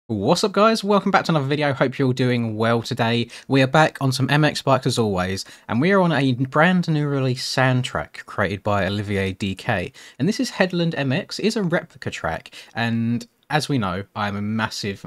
What's up guys, welcome back to another video. Hope you're all doing well today. We are back on some MX bikes as always, and we are on a brand new release sand track created by Olivier DK, and this is Headland MX. It is a replica track, and as we know, I'm a massive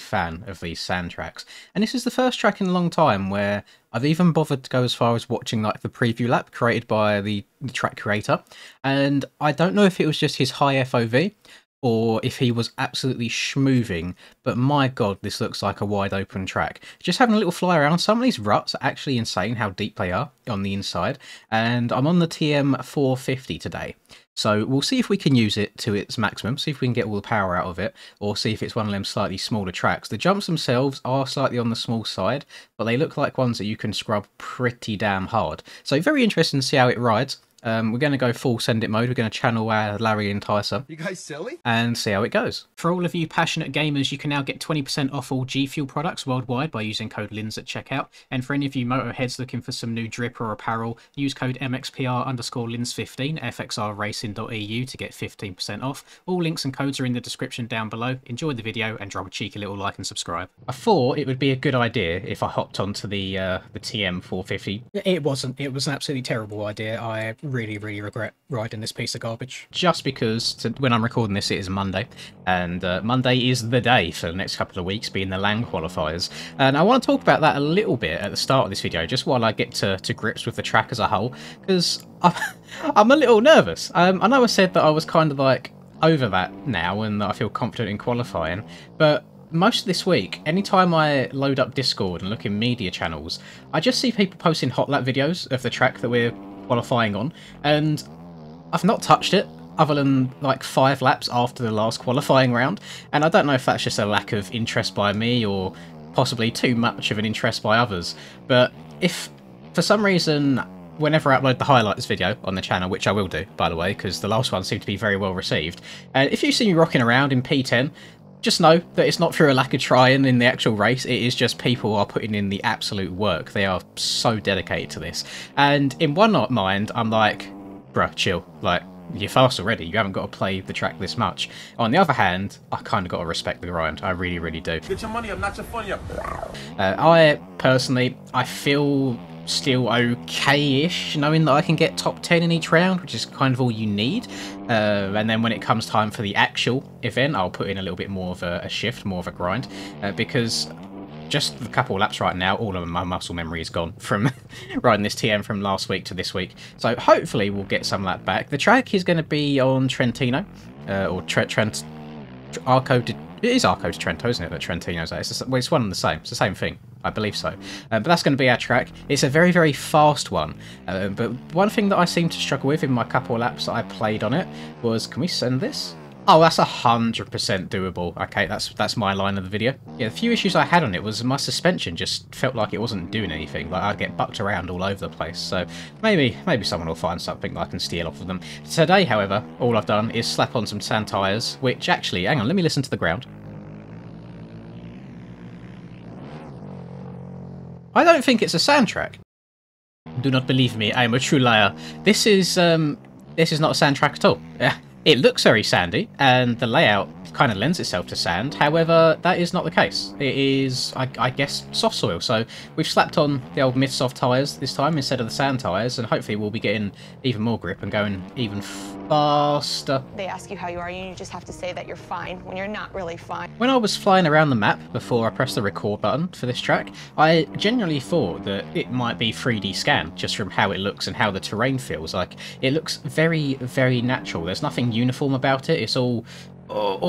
fan of these sand tracks, and this is the first track in a long time where I've even bothered to go as far as watching like the preview lap created by the track creator, and I don't know if it was just his high FOV or if he was absolutely schmooving, but my god, this looks like a wide open track. Just having a little fly around, some of these ruts are actually insane how deep they are on the inside, and I'm on the TM450 today. So we'll see if we can use it to its maximum, see if we can get all the power out of it, or see if it's one of them slightly smaller tracks. The jumps themselves are slightly on the small side, but they look like ones that you can scrub pretty damn hard. So very interesting to see how it rides. We're going to go full send it mode. We're going to channel our Larry Enticer. You guys silly? And see how it goes. For all of you passionate gamers, you can now get 20% off all G Fuel products worldwide by using code LINS at checkout. And for any of you motorheads looking for some new drip or apparel, use code MXPR_LINS15 fxrracing.eu to get 15% off. All links and codes are in the description down below. Enjoy the video and drop a cheeky little like and subscribe. I thought it would be a good idea if I hopped onto the TM450. It wasn't. It was an absolutely terrible idea. I really regret riding this piece of garbage. Just because when I'm recording this, it is Monday, and Monday is the day for the next couple of weeks, being the LAN qualifiers. And I want to talk about that a little bit at the start of this video, just while I get to grips with the track as a whole, because I'm a little nervous. I know I said that I was kind of like over that now and that I feel confident in qualifying, but most of this week, anytime I load up Discord and look in media channels, I just see people posting hot lap videos of the track that we're qualifying on, and I've not touched it other than like 5 laps after the last qualifying round, and I don't know if that's just a lack of interest by me or possibly too much of an interest by others, but if for some reason whenever I upload the highlights video on the channel, which I will do by the way because the last one seemed to be very well received, and if you see me rocking around in P10, just know that it's not through a lack of trying in the actual race, it is just people are putting in the absolute work. They are so dedicated to this. And in one mind, I'm like, bruh, chill. Like, you're fast already, you haven't got to play the track this much. On the other hand, I kind of got to respect the grind. I really do. Get your money up, not your funny up. I personally, I feel still okay-ish knowing that I can get top 10 in each round, which is kind of all you need. And then when it comes time for the actual event, I'll put in a little bit more of a shift, more of a grind, because just a couple of laps right now, all of my muscle memory is gone from riding this TM from last week to this week. So hopefully we'll get some of that back. The track is going to be on Trentino, or Arco. It is Arco to Trento, isn't it, that Trentino's at? It's one and the same. It's the same thing. I believe so. But that's going to be our track. It's a very fast one. But one thing that I seem to struggle with in my couple of laps that I played on it was, can we send this? Oh, that's 100% doable. Okay, that's my line of the video. Yeah, the few issues I had on it was my suspension just felt like it wasn't doing anything. Like I'd get bucked around all over the place. So maybe someone will find something that I can steal off of them. Today, however, all I've done is slap on some sand tyres, which actually, hang on, let me listen to the ground. I don't think it's a sand track. Do not believe me, I am a true liar. This is not a sand track at all. It looks very sandy, and the layout kind of lends itself to sand. However, that is not the case. It is, I guess, soft soil. So we've slapped on the old Mythsoft tyres this time instead of the sand tyres, and hopefully we'll be getting even more grip and going even faster. They ask you how you are, and you just have to say that you're fine when you're not really fine. When I was flying around the map before I pressed the record button for this track, I genuinely thought that it might be 3D scan just from how it looks and how the terrain feels. Like, it looks very natural. There's nothing uniform about it. It's all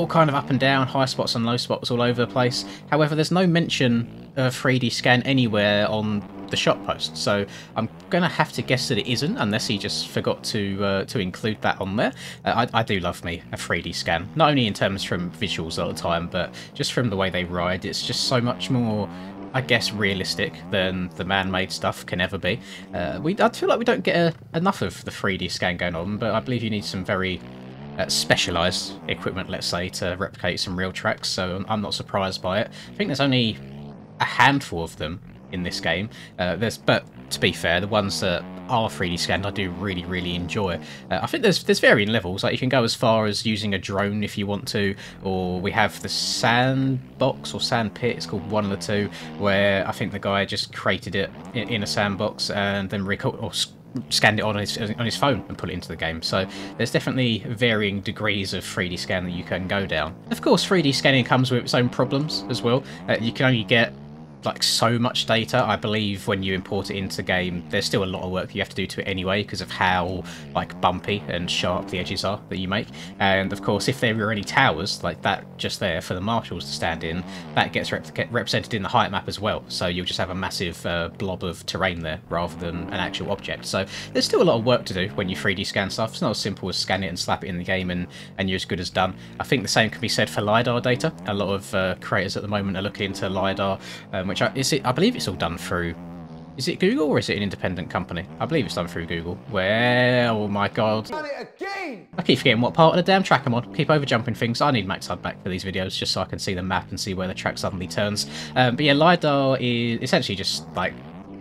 kind of up and down, high spots and low spots all over the place. However, there's no mention of 3D scan anywhere on the shot post, so I'm gonna have to guess that it isn't, unless he just forgot to include that on there. I do love me a 3D scan, not only in terms from visuals all the time, but just from the way they ride. It's just so much more, I guess, realistic than the man-made stuff can ever be. I feel like we don't get enough of the 3D scan going on, but I believe you need some very specialised equipment, let's say, to replicate some real tracks, so I'm not surprised by it. I think there's only a handful of them in this game. But to be fair, the ones that are 3D scanned, I do really enjoy. I think there's varying levels. Like you can go as far as using a drone if you want to, or we have the sandbox or sand pit. It's called one of the two, where I think the guy just created it in a sandbox and then scanned it on his phone and put it into the game. So there's definitely varying degrees of 3D scan that you can go down. Of course, 3D scanning comes with its own problems as well. You can only get like so much data. I believe when you import it into the game, there's still a lot of work that you have to do to it anyway because of how like bumpy and sharp the edges are that you make. And of course, if there were any towers like that just there for the marshals to stand in, that gets represented in the height map as well. So you'll just have a massive blob of terrain there rather than an actual object. So there's still a lot of work to do when you 3D scan stuff. It's not as simple as scan it and slap it in the game and you're as good as done. I think the same can be said for LiDAR data. A lot of creators at the moment are looking into LiDAR, which I believe it's all done through. Is it Google or is it an independent company? I believe it's done through Google. Well, oh my god. I keep forgetting what part of the damn track I'm on. Keep over jumping things. I need Max HUD back for these videos just so I can see the map and see where the track suddenly turns. But yeah, LiDAR is essentially just like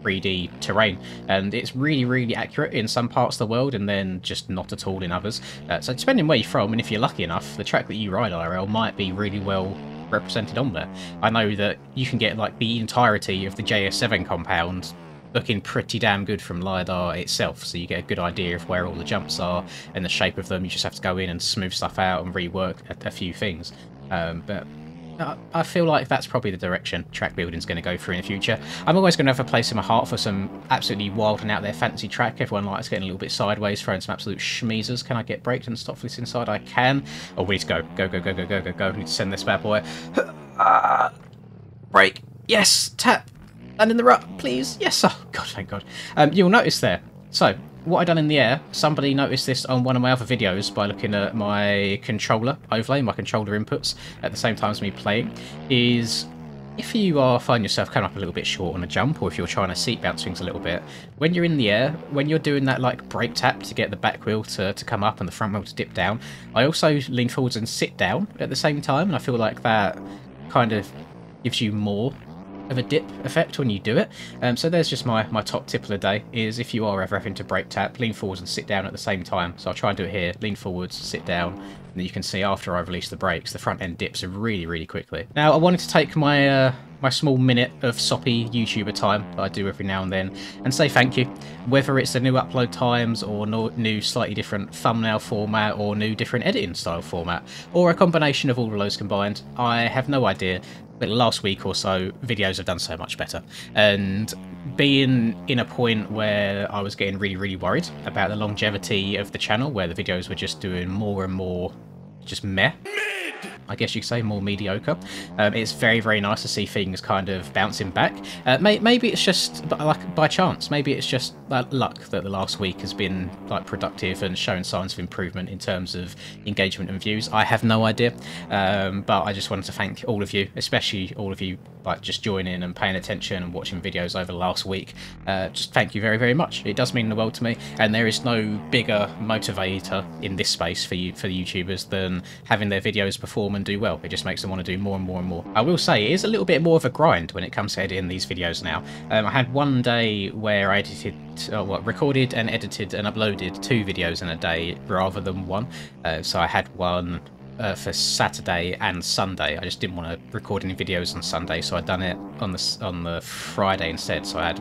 3D terrain, and it's really accurate in some parts of the world and then just not at all in others. So depending where you're from, and if you're lucky enough, the track that you ride IRL might be really well represented on there. I know that you can get like the entirety of the JS7 compound looking pretty damn good from LiDAR itself, so you get a good idea of where all the jumps are and the shape of them. You just have to go in and smooth stuff out and rework a few things. But I feel like that's probably the direction track building's going to go through in the future. I'm always going to have a place in my heart for some absolutely wild and out there fantasy track. Everyone likes getting a little bit sideways, throwing some absolute schmeezers. Can I get braked and stop this inside? I can. Oh, we need to go. Go. We need to send this bad boy. Brake. Yes. Tap. And in the rut, please. Yes. Oh, God, thank God. You'll notice there. So, what I've done in the air, somebody noticed this on one of my other videos by looking at my controller overlay, my controller inputs, at the same time as me playing, is if you are finding yourself coming up a little bit short on a jump, or if you're trying to seat bounce things a little bit, when you're in the air, when you're doing that like brake tap to get the back wheel to come up and the front wheel to dip down, I also lean forwards and sit down at the same time, and I feel like that kind of gives you more of a dip effect when you do it. So there's just my top tip of the day, is if you are ever having to brake tap, lean forwards and sit down at the same time. So I'll try and do it here, lean forwards, sit down, and you can see after I release the brakes, the front end dips really quickly. Now I wanted to take my my small minute of soppy YouTuber time that I do every now and then and say thank you. Whether it's the new upload times or new slightly different thumbnail format or new different editing style format, or a combination of all of those combined, I have no idea. But last week or so, videos have done so much better. And being in a point where I was getting really worried about the longevity of the channel, where the videos were just doing more and more just meh, I guess you could say, more mediocre. It's very nice to see things kind of bouncing back. Maybe it's just like by chance. Maybe it's just luck that the last week has been like productive and showing signs of improvement in terms of engagement and views. I have no idea. But I just wanted to thank all of you, especially all of you like just joining and paying attention and watching videos over the last week. Just thank you very much. It does mean the world to me, and there is no bigger motivator in this space for the YouTubers than having their videos perform and do well. It just makes them want to do more and more. I will say it is a little bit more of a grind when it comes to editing these videos now. I had one day where I recorded and edited and uploaded 2 videos in a day rather than one. So I had one for Saturday and Sunday. I just didn't want to record any videos on Sunday, so I'd done it on the Friday instead. So I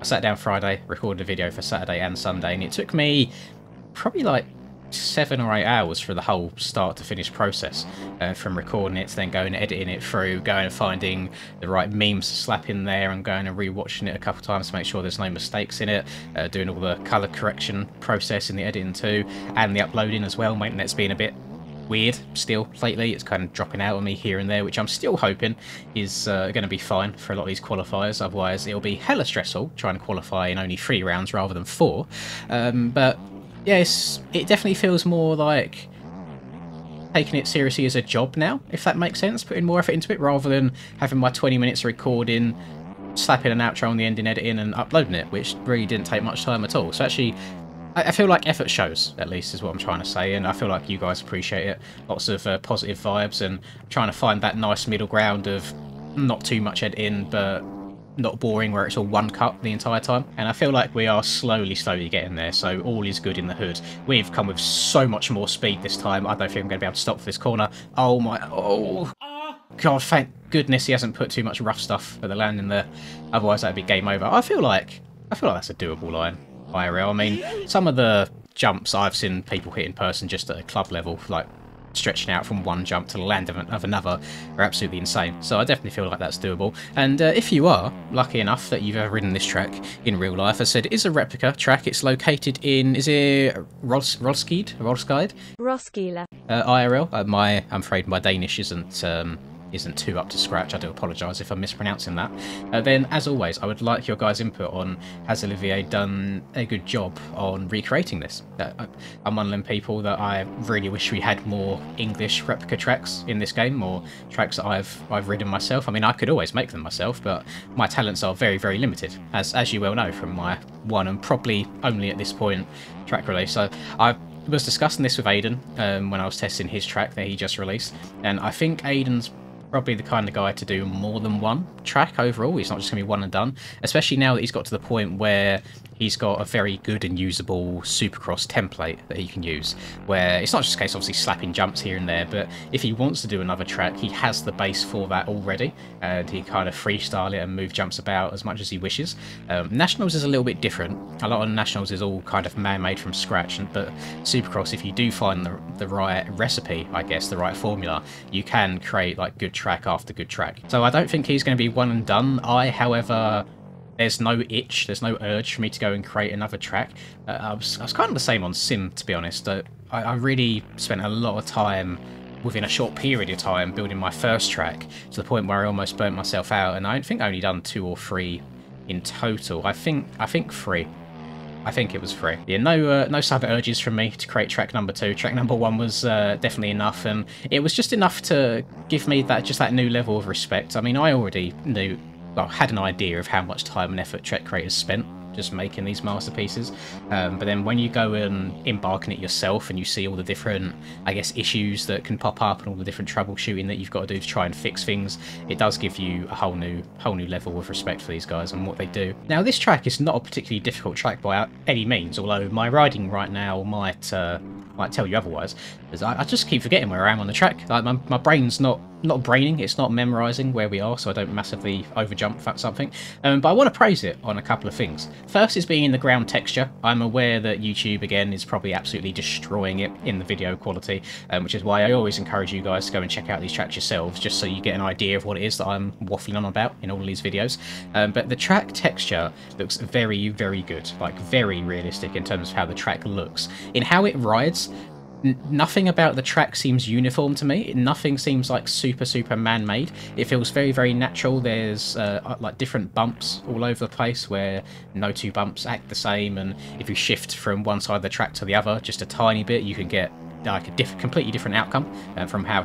sat down Friday, recorded a video for Saturday and Sunday, and it took me probably like 7 or 8 hours for the whole start to finish process, from recording it to then going and editing it through, going and finding the right memes to slap in there and going and rewatching it a couple of times to make sure there's no mistakes in it, doing all the colour correction process in the editing too, and the uploading as well. My internet's been a bit weird still lately. It's kind of dropping out on me here and there, which I'm still hoping is going to be fine for a lot of these qualifiers. Otherwise it'll be hella stressful trying to qualify in only 3 rounds rather than 4. But yes, it definitely feels more like taking it seriously as a job now, if that makes sense, putting more effort into it rather than having my 20 minutes recording, slapping an outro on the ending, editing and uploading it, which really didn't take much time at all. So actually I feel like effort shows, at least, is what I'm trying to say, and I feel like you guys appreciate it. Lots of positive vibes, and trying to find that nice middle ground of not too much editing, but not boring where it's all one cut the entire time. And I feel like we are slowly getting there, so all is good in the hood. We've come with so much more speed this time. I don't think I'm going to be able to stop for this corner. Oh my, oh god, thank goodness he hasn't put too much rough stuff at the landing there. Otherwise that'd be game over. I feel like that's a doable line, IRL. I mean, some of the jumps I've seen people hit in person just at a club level, like stretching out from one jump to the land of another, are absolutely insane. So I definitely feel like that's doable. And if you are lucky enough that you've ever ridden this track in real life, as I said, it is a replica track. It's located in, is it Roskilde? Roskilde. IRL. I'm afraid my Danish isn't too up to scratch. I do apologise if I'm mispronouncing that. Then, as always, I would like your guys' input on, has Olivier done a good job on recreating this? I'm one of them people that I really wish we had more English replica tracks in this game, or tracks that I've ridden myself. I mean, I could always make them myself, but my talents are very limited, as you well know from my one and probably only at this point track release. So I was discussing this with Aiden when I was testing his track that he just released, and I think Aiden's probably the kind of guy to do more than one track overall. He's not just going to be one and done, especially now that he's got to the point where he's got a very good and usable Supercross template that he can use, where it's not just a case obviously slapping jumps here and there, but if he wants to do another track, he has the base for that already, and he kind of freestyle it and move jumps about as much as he wishes. Nationals is a little bit different. A lot of Nationals is all kind of man-made from scratch, but Supercross, if you do find the right recipe, I guess, the right formula, you can create like good track after good track. So I don't think he's going to be one and done. However, there's no itch, there's no urge for me to go and create another track. I was kind of the same on Sim, to be honest. I really spent a lot of time within a short period of time building my first track to the point where I almost burnt myself out, and I think I only done 2 or 3 in total. I think 3. I think it was 3. Yeah, no sudden urges from me to create track number 2. Track number 1 was definitely enough, and it was just enough to give me that new level of respect. I mean, I already knew, well, had an idea of how much time and effort track creators spent just making these masterpieces, but then when you go and embark on it yourself and you see all the different, I guess, issues that can pop up and all the different troubleshooting that you've got to do to try and fix things, it does give you a whole new level of respect for these guys and what they do. Now, this track is not a particularly difficult track by any means, although my riding right now might tell you otherwise, because I just keep forgetting where I am on the track. Like, my brain's not braining, it's not memorising where we are, so I don't massively overjump something. But I want to praise it on a couple of things. First is being in the ground texture. I'm aware that YouTube, again, is probably absolutely destroying it in the video quality, which is why I always encourage you guys to go and check out these tracks yourselves, just so you get an idea of what it is that I'm waffling on about in all of these videos. But the track texture looks very good, like very realistic in terms of how the track looks. In how it rides, nothing about the track seems uniform to me. Nothing seems like super man-made. It feels very natural. There's like different bumps all over the place where no 2 bumps act the same, and if you shift from one side of the track to the other just a tiny bit, you can get like a completely different outcome from how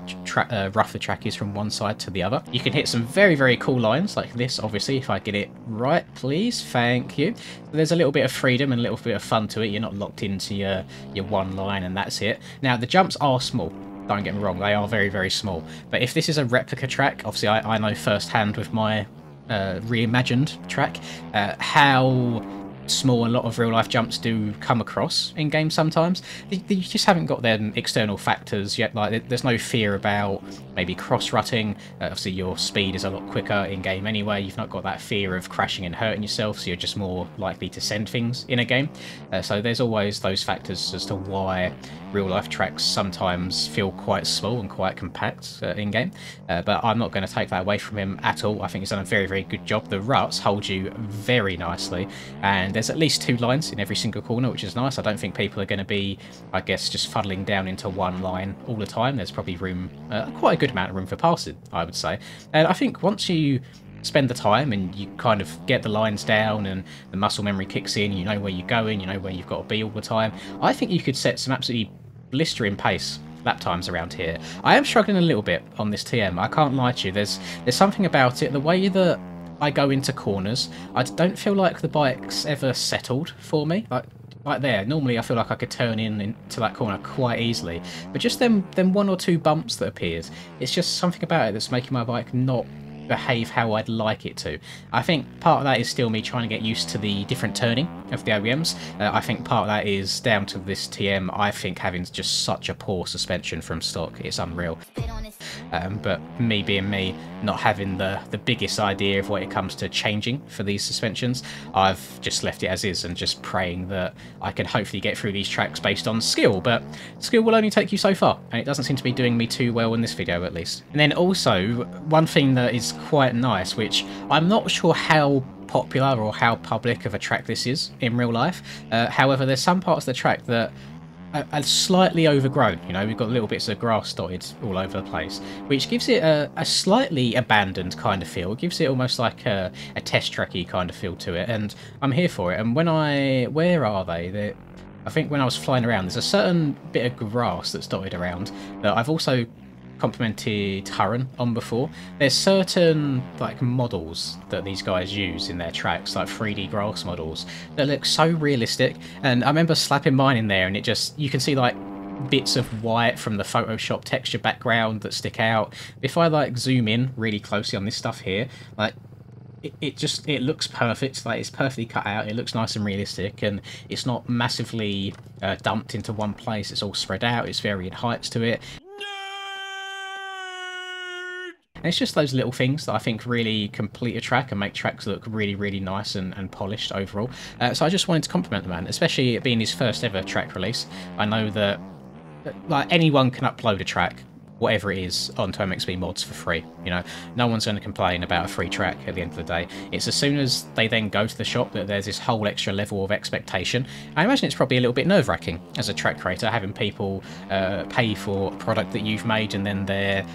rough the track is from one side to the other. You can hit some very cool lines like this, obviously, if I get it right, please. Thank you. There's a little bit of freedom and a little bit of fun to it. You're not locked into your one line and that's it. Now, the jumps are small. Don't get me wrong, they are very small. But if this is a replica track, obviously I know firsthand with my reimagined track how small a lot of real life jumps do come across in games sometimes. You just haven't got them external factors yet. Like, there's no fear about maybe cross-rutting. Obviously your speed is a lot quicker in game anyway. You've not got that fear of crashing and hurting yourself, so you're just more likely to send things in a game. So there's always those factors as to why real life tracks sometimes feel quite small and quite compact in game. But I'm not going to take that away from him at all. I think he's done a very good job. The ruts hold you very nicely, and there's at least 2 lines in every single corner, which is nice. I don't think people are going to be, I guess, just fuddling down into one line all the time. There's probably room, quite a good amount of room for passing, I would say. And I think once you spend the time and you kind of get the lines down and the muscle memory kicks in, you know where you're going, you know where you've got to be all the time, I think you could set some absolutely blistering pace lap times around here. I am struggling a little bit on this TM, I can't lie to you. There's something about it, the way that I go into corners, I don't feel like the bike's ever settled for me. Like there, normally I feel like I could turn into that corner quite easily, but just them 1 or 2 bumps that appeared, it's just something about it that's making my bike not behave how I'd like it to. I think part of that is still me trying to get used to the different turning of the OEMs. I think part of that is down to this TM, I think, having just such a poor suspension from stock. It's unreal. But me being me, not having the biggest idea of what it comes to changing for these suspensions, I've just left it as is and just praying that I can hopefully get through these tracks based on skill, but skill will only take you so far, and it doesn't seem to be doing me too well in this video at least. And then also, one thing that is quite nice, which I'm not sure how popular or how public of a track this is in real life, however there's some parts of the track that are slightly overgrown. You know, we've got little bits of grass dotted all over the place, which gives it a slightly abandoned kind of feel. It gives it almost like a test tracky kind of feel to it, and I'm here for it. And when where are they? I think when I was flying around, there's a certain bit of grass that's dotted around that I've also complimented Hurren on before. There's certain like models that these guys use in their tracks, like 3D grass models, that look so realistic, and I remember slapping mine in there and it just, you can see like bits of white from the Photoshop texture background that stick out. If I like zoom in really closely on this stuff here, like it looks perfect. Like, it's perfectly cut out, it looks nice and realistic, and it's not massively dumped into one place. It's all spread out, it's varying heights to it. And it's just those little things that I think really complete a track and make tracks look really, really nice and polished overall. So I just wanted to compliment the man, especially it being his first ever track release. I know that like anyone can upload a track, whatever it is, onto MXB mods for free. You know, no one's going to complain about a free track at the end of the day. It's as soon as they then go to the shop that there's this whole extra level of expectation. I imagine it's probably a little bit nerve-wracking as a track creator, having people pay for a product that you've made, and then they're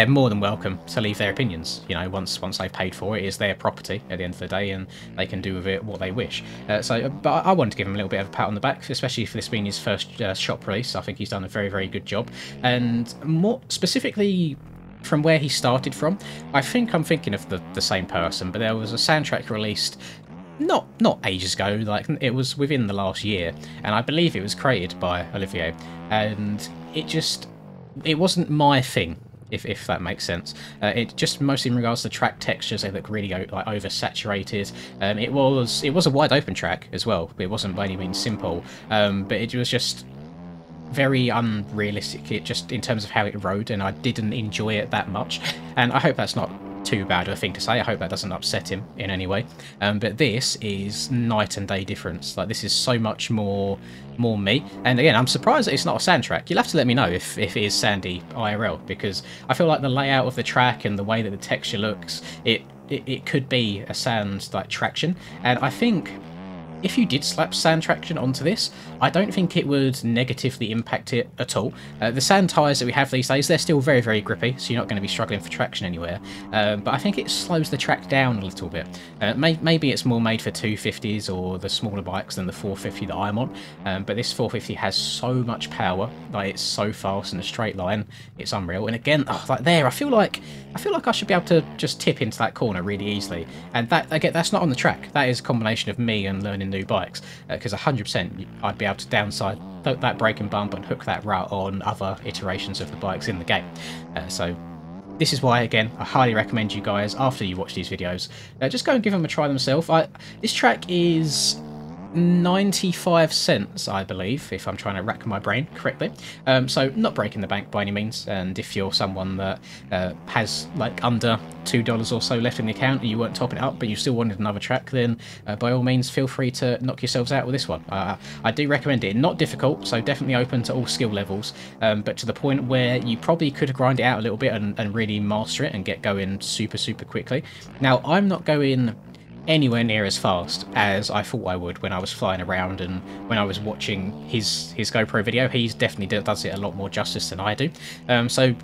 more than welcome to leave their opinions. You know, once they've paid for it, it's their property at the end of the day, and they can do with it what they wish. But I wanted to give him a little bit of a pat on the back, especially for this being his first shop release. I think he's done a very, very good job, and more specifically from where he started from, I think I'm thinking of the same person. But there was a soundtrack released not ages ago, like it was within the last year, and I believe it was created by Olivier, and it wasn't my thing. If that makes sense. It just mostly in regards to track textures, they look really like oversaturated. It was a wide open track as well. It wasn't by any means simple, but it was just very unrealistic. It just, in terms of how it rode, and I didn't enjoy it that much. And I hope that's not too bad of a thing to say. I hope that doesn't upset him in any way. But this is night and day difference. Like, this is so much more me. And again, I'm surprised that it's not a sand track. You'll have to let me know if it is sandy IRL, because I feel like the layout of the track and the way that the texture looks, it could be a sand like traction. And I think if you did slap sand traction onto this, I don't think it would negatively impact it at all. The sand tyres that we have these days, they're still very, very grippy, so you're not going to be struggling for traction anywhere. But I think it slows the track down a little bit. Maybe it's more made for 250s or the smaller bikes than the 450 that I'm on. But this 450 has so much power, like it's so fast in a straight line, it's unreal. And again, like there, I feel like I should be able to just tip into that corner really easily. And that, again, that's not on the track. That is a combination of me and learning new bikes, because 100% I'd be able to downside that braking bump and hook that route on other iterations of the bikes in the game. So this is why, again, I highly recommend you guys, after you watch these videos, just go and give them a try themselves. This track is 95 cents, I believe, if I'm trying to rack my brain correctly. So not breaking the bank by any means, and if you're someone that has like under $2 or so left in the account and you weren't topping it up but you still wanted another track, then by all means feel free to knock yourselves out with this one. I do recommend it. Not difficult, so definitely open to all skill levels, but to the point where you probably could grind it out a little bit and really master it and get going super, super quickly. Now, I'm not going anywhere near as fast as I thought I would when I was flying around, and when I was watching his GoPro video, he definitely does it a lot more justice than I do. So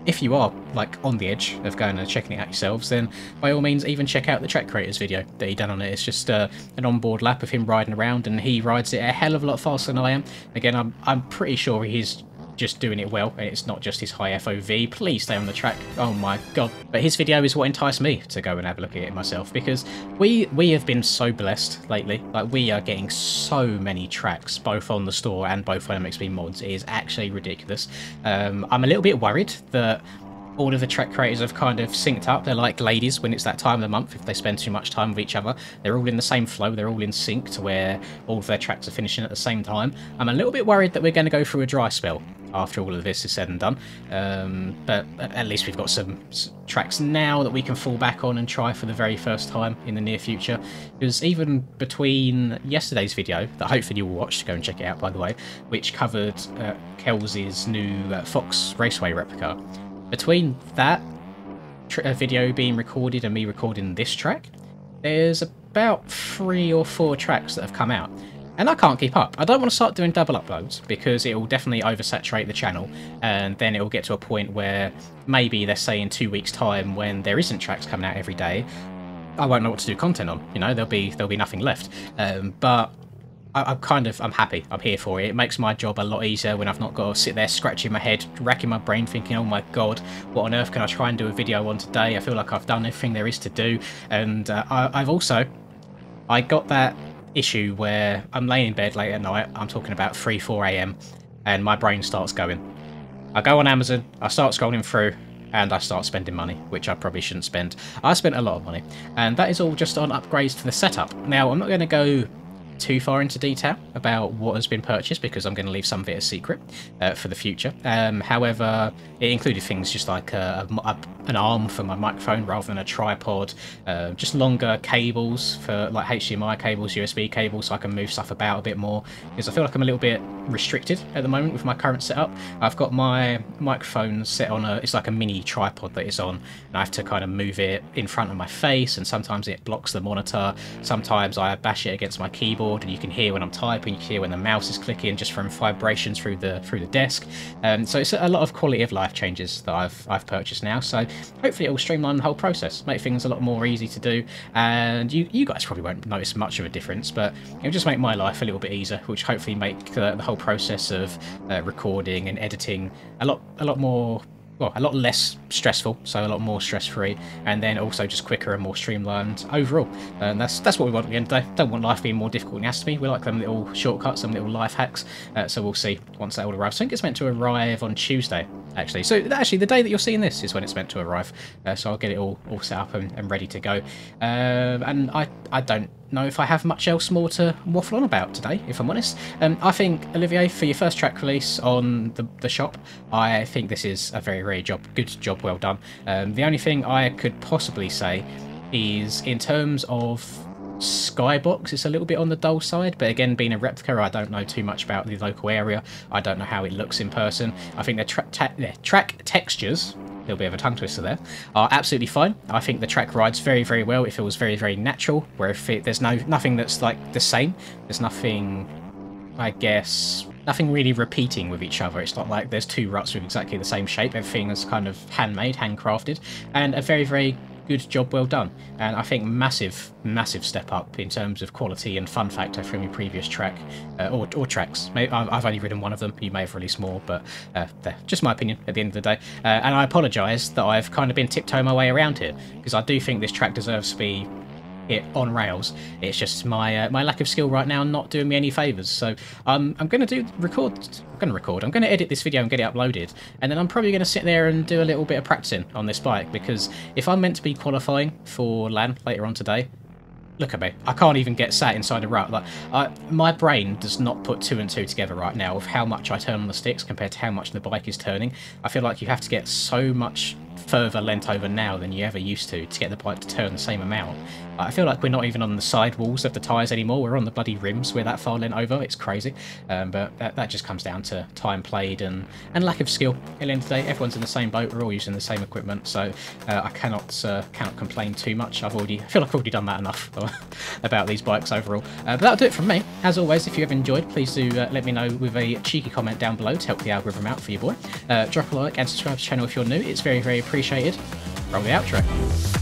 if you are like on the edge of going and checking it out yourselves, then by all means even check out the Track Creators video that he done on it. It's just an onboard lap of him riding around, and he rides it a hell of a lot faster than I am. Again, I'm pretty sure he's just doing it well, and it's not just his high FOV. Please stay on the track. Oh my god. But his video is what enticed me to go and have a look at it myself, because we have been so blessed lately. Like, we are getting so many tracks, both on the store and both on MXB mods. It is actually ridiculous. I'm a little bit worried that all of the track creators have kind of synced up. They're like ladies when it's that time of the month. If they spend too much time with each other, they're all in the same flow. They're all in sync to where all of their tracks are finishing at the same time. I'm a little bit worried that we're going to go through a dry spell after all of this is said and done. But at least we've got some tracks now that we can fall back on and try for the very first time in the near future. Because even between yesterday's video, that hopefully you will watch, go and check it out by the way, which covered Kelsey's new Fox Raceway replica. Between that video being recorded and me recording this track, there's about 3 or 4 tracks that have come out. And I can't keep up. I don't want to start doing double uploads because it will definitely oversaturate the channel, and then it will get to a point where maybe, let's say in 2 weeks' time, when there isn't tracks coming out every day, I won't know what to do content on. You know, there'll be nothing left. But I'm happy. I'm here for it. It makes my job a lot easier when I've not got to sit there scratching my head, racking my brain, thinking, oh my god, what on earth can I try and do a video on today? I feel like I've done everything there is to do. And I got that issue where I'm laying in bed late at night, I'm talking about 3-4 AM, and my brain starts going. I go on Amazon, I start scrolling through, and I start spending money, which I probably shouldn't spend. I spent a lot of money, and that is all just on upgrades to the setup. Now, I'm not going to go too far into detail about what has been purchased because I'm going to leave some of it a secret for the future. However, it included things just like an arm for my microphone rather than a tripod, just longer cables for like HDMI cables, USB cables, so I can move stuff about a bit more, because I feel like I'm a little bit restricted at the moment with my current setup. I've got my microphone set on it's like a mini tripod that it's on, and I have to kind of move it in front of my face, and sometimes it blocks the monitor, sometimes I bash it against my keyboard and you can hear when I'm typing, you can hear when the mouse is clicking just from vibrations through the desk. So it's a lot of quality of life changes that I've purchased now, so hopefully it will streamline the whole process, make things a lot more easy to do, and you guys probably won't notice much of a difference, but it'll just make my life a little bit easier, which hopefully make the whole process of recording and editing a lot more, well, a lot less stressful, so a lot more stress-free, and then also just quicker and more streamlined overall. And that's what we want at the end of the day. Don't want life being more difficult than it has to be. We like them little shortcuts, some little life hacks. So we'll see once that all arrives. I think it's meant to arrive on Tuesday, actually. So actually, the day that you're seeing this is when it's meant to arrive. So I'll get it all set up and ready to go. And I don't know if I have much else more to waffle on about today, if I'm honest. I think, Olivier, for your first track release on the shop, I think this is a very good job well done. The only thing I could possibly say is, in terms of skybox, it's a little bit on the dull side, but again, being a replica, I don't know too much about the local area. I don't know how it looks in person. I think the track textures, a little bit of a tongue twister there, are absolutely fine. I think the track rides very well. It feels very natural, where there's nothing that's like the same. There's nothing, I guess, nothing really repeating with each other. It's not like there's 2 ruts with exactly the same shape. Everything is kind of handmade, handcrafted, and a very good job well done. And I think massive step up in terms of quality and fun factor from your previous track, or tracks. I've only ridden one of them, you may have released more, but just my opinion at the end of the day. And I apologise that I've kind of been tiptoeing my way around here, because I do think this track deserves to be it on rails. It's just my lack of skill right now not doing me any favours. So I'm going to edit this video and get it uploaded, and then I'm probably going to sit there and do a little bit of practicing on this bike, because if I'm meant to be qualifying for LAN later on today, look at me, I can't even get sat inside a rut. Like, my brain does not put 2 and 2 together right now with how much I turn on the sticks compared to how much the bike is turning. I feel like you have to get so much further lent over now than you ever used to get the bike to turn the same amount. I feel like we're not even on the side walls of the tyres anymore, we're on the bloody rims, we're that far lent over, it's crazy. But that just comes down to time played and lack of skill. At the end of the day, everyone's in the same boat, we're all using the same equipment, so I cannot complain too much. I feel like I've already done that enough about these bikes overall. But that'll do it from me. As always, if you have enjoyed, please do let me know with a cheeky comment down below to help the algorithm out for your boy. Drop a like and subscribe to the channel if you're new, it's very appreciated. Roll the outro.